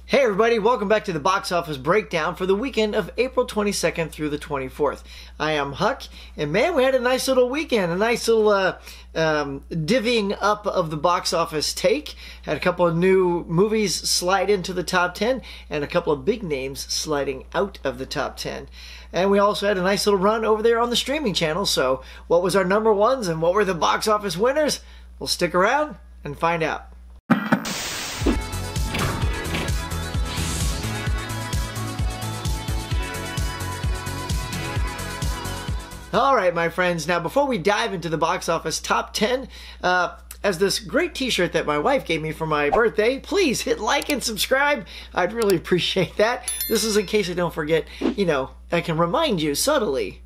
Hey everybody, welcome back to the box office breakdown for the weekend of April 22nd through the 24th. I am Huck, and man, we had a nice little weekend, a nice little divvying up of the box office take. Had a couple of new movies slide into the top 10, and a couple of big names sliding out of the top 10. And we also had a nice little run over there on the streaming channel, so what was our number ones and what were the box office winners? We'll stick around and find out. Alright, my friends, now before we dive into the box office top 10, as this great t-shirt that my wife gave me for my birthday, please hit like and subscribe. I'd really appreciate that. This is in case I don't forget, I can remind you subtly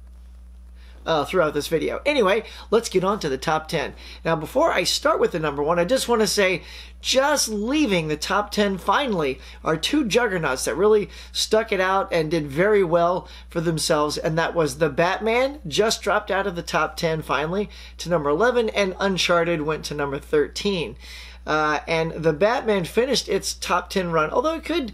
throughout this video. Anyway, let's get on to the top 10. Now, before I start with the number one, I just want to say, just leaving the top 10 finally are two juggernauts that really stuck it out and did very well for themselves, and that was The Batman, just dropped out of the top 10 finally to number 11, and Uncharted went to number 13. And The Batman finished its top 10 run, although it could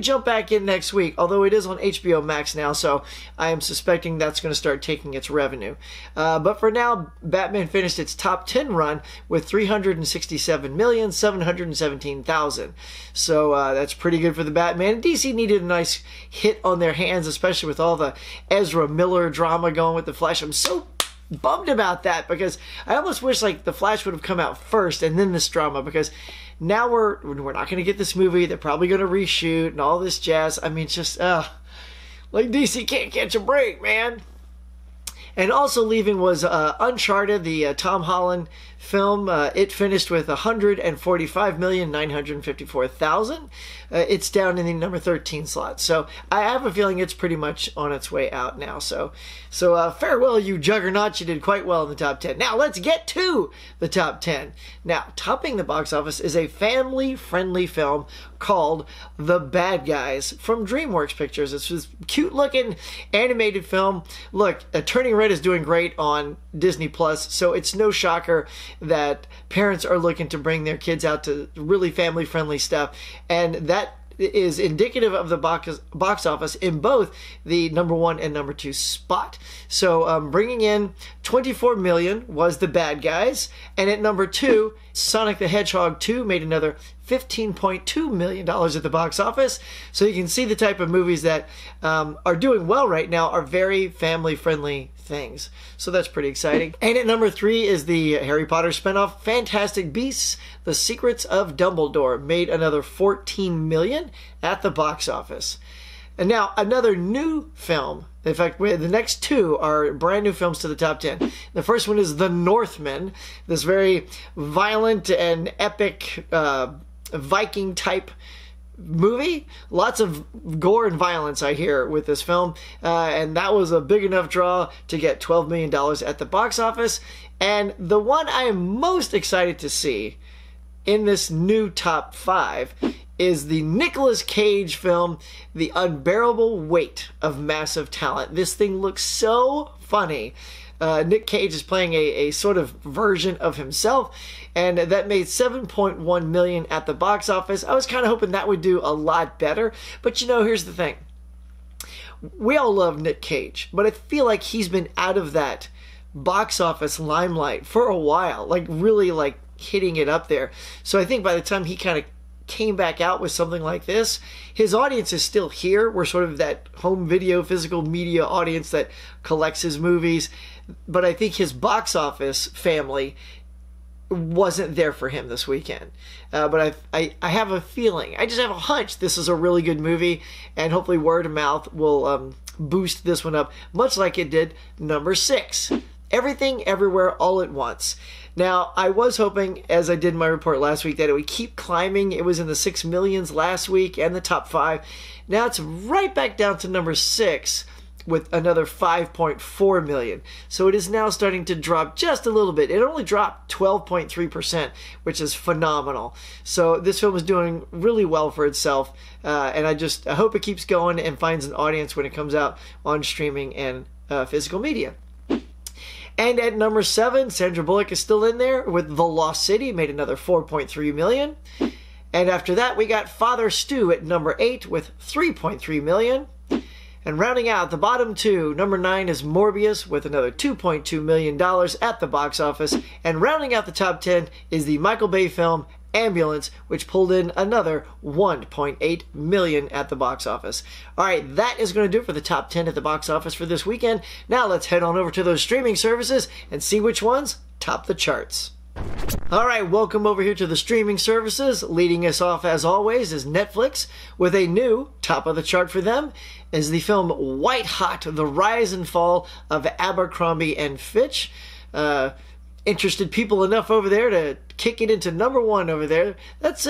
jump back in next week, although it is on HBO Max now, so I am suspecting that's going to start taking its revenue. But for now, Batman finished its top 10 run with 367,717,000. So that's pretty good for The Batman. DC needed a nice hit on their hands, especially with all the Ezra Miller drama going with The Flash. I'm so bummed about that, because I almost wish like The Flash would have come out first and then this drama, because now we're not going to get this movie. They're probably going to reshoot and all this jazz. I mean, just like DC can't catch a break, man. And also leaving was Uncharted, the Tom Holland film. It finished with 145,954,000. It's down in the number 13 slot. So I have a feeling it's pretty much on its way out now. So farewell, you juggernauts. You did quite well in the top 10. Now let's get to the top 10. Now, topping the box office is a family-friendly film called The Bad Guys from DreamWorks Pictures. It's this cute-looking animated film. Look, Turning Red is doing great on Disney+, so it's no shocker that parents are looking to bring their kids out to really family-friendly stuff, and that is indicative of the box office in both the number 1 and number 2 spot. So bringing in 24 million was The Bad Guys, and at number 2, Sonic the Hedgehog 2 made another $15.2 million at the box office. So you can see the type of movies that are doing well right now are very family-friendly things. So that's pretty exciting. And at number 3 is the Harry Potter spinoff, Fantastic Beasts: The Secrets of Dumbledore, made another $14 million at the box office. And now another new film. In fact, the next two are brand new films to the top 10. The first one is The Northmen, this very violent and epic Viking type movie. Lots of gore and violence, I hear, with this film, and that was a big enough draw to get $12 million at the box office. And the one I am most excited to see in this new top 5 is the Nicolas Cage film, The Unbearable Weight of Massive Talent. This thing looks so funny. Nick Cage is playing a sort of version of himself, and that made $7.1 million at the box office. I was kind of hoping that would do a lot better, but here's the thing. We all love Nick Cage, but I feel like he's been out of that box office limelight for a while, like really like hitting it up there. So I think by the time he kind of came back out with something like this, his audience is still here. We're sort of that home video, physical media audience that collects his movies. But I think his box office family wasn't there for him this weekend. But I have a feeling, I just have a hunch this is a really good movie, and hopefully word of mouth will boost this one up, much like it did number 6. Everything, Everywhere, All at Once. Now, I was hoping, as I did in my report last week, that it would keep climbing. It was in the 6 millions last week and the top 5. Now it's right back down to number 6 with another 5.4 million. So it is now starting to drop just a little bit. It only dropped 12.3%, which is phenomenal. So this film is doing really well for itself, and I hope it keeps going and finds an audience when it comes out on streaming and physical media. And at number 7, Sandra Bullock is still in there with The Lost City, made another $4.3 million. And after that, we got Father Stew at number 8 with $3.3 million. And rounding out the bottom two, number 9 is Morbius with another $2.2 million at the box office. And rounding out the top 10 is the Michael Bay film Ambulance, which pulled in another $1.8 million at the box office. All right, that is going to do it for the top 10 at the box office for this weekend. Now let's head on over to those streaming services and see which ones top the charts. All right, welcome over here to the streaming services. Leading us off, as always, is Netflix with a new top of the chart for them is the film White Hot: The Rise and Fall of Abercrombie and Fitch. Interested people enough over there to kick it into number 1 over there. That's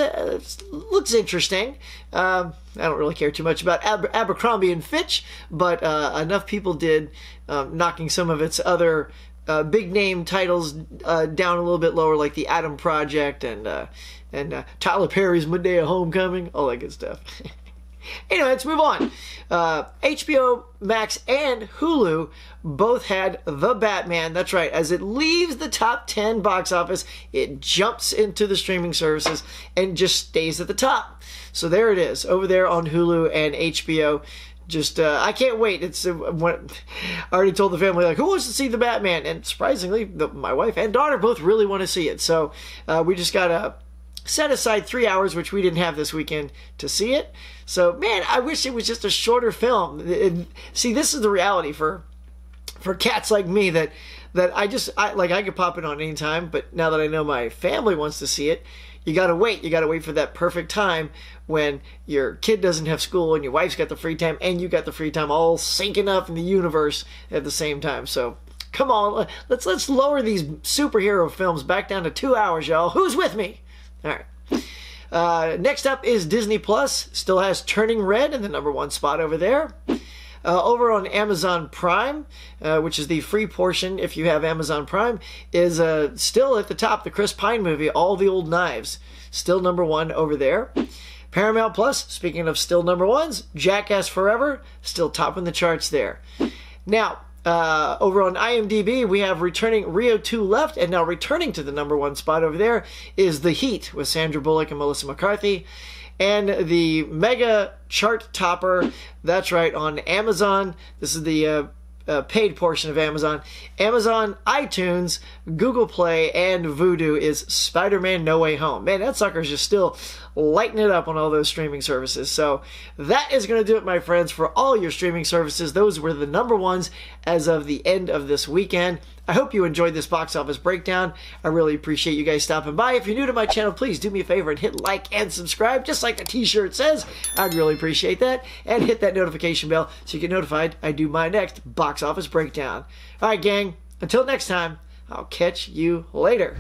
looks interesting. I don't really care too much about Abercrombie and Fitch, but enough people did, knocking some of its other big name titles down a little bit lower, like The Atom Project and Tyler Perry's Medea Homecoming, all that good stuff. Anyway, let's move on. HBO Max and Hulu both had The Batman. That's right. As it leaves the top 10 box office, it jumps into the streaming services and just stays at the top. So there it is, over there on Hulu and HBO. Just, I can't wait. It's, I already told the family, like, who wants to see The Batman? And surprisingly, my wife and daughter both really want to see it. So we just got to set aside 3 hours, which we didn't have this weekend, to see it. So, man, I wish it was just a shorter film. See, this is the reality for cats like me that I could pop it on anytime, but now that I know my family wants to see it, you gotta wait. You gotta wait for that perfect time when your kid doesn't have school and your wife's got the free time and you got the free time, all syncing up in the universe at the same time. So, come on, let's lower these superhero films back down to 2 hours, y'all. Who's with me? All right. Next up is Disney Plus. Still has Turning Red in the number 1 spot over there. Over on Amazon Prime, which is the free portion if you have Amazon Prime, is still at the top. The Chris Pine movie, All the Old Knives, still number 1 over there. Paramount Plus, speaking of still number 1s, Jackass Forever, still topping the charts there. Now, over on IMDb, we have returning Rio 2 left, and now returning to the number 1 spot over there is The Heat with Sandra Bullock and Melissa McCarthy. And the mega chart topper, that's right, on Amazon. This is the paid portion of Amazon. Amazon, iTunes, Google Play, and Vudu is Spider-Man No Way Home. Man, that sucker's just still lighting it up on all those streaming services. So that is going to do it, my friends, for all your streaming services. Those were the number 1s as of the end of this weekend. I hope you enjoyed this box office breakdown. I really appreciate you guys stopping by. If you're new to my channel, please do me a favor and hit like and subscribe, just like the t-shirt says. I'd really appreciate that. And hit that notification bell so you get notified I do my next box office breakdown. All right, gang. Until next time, I'll catch you later.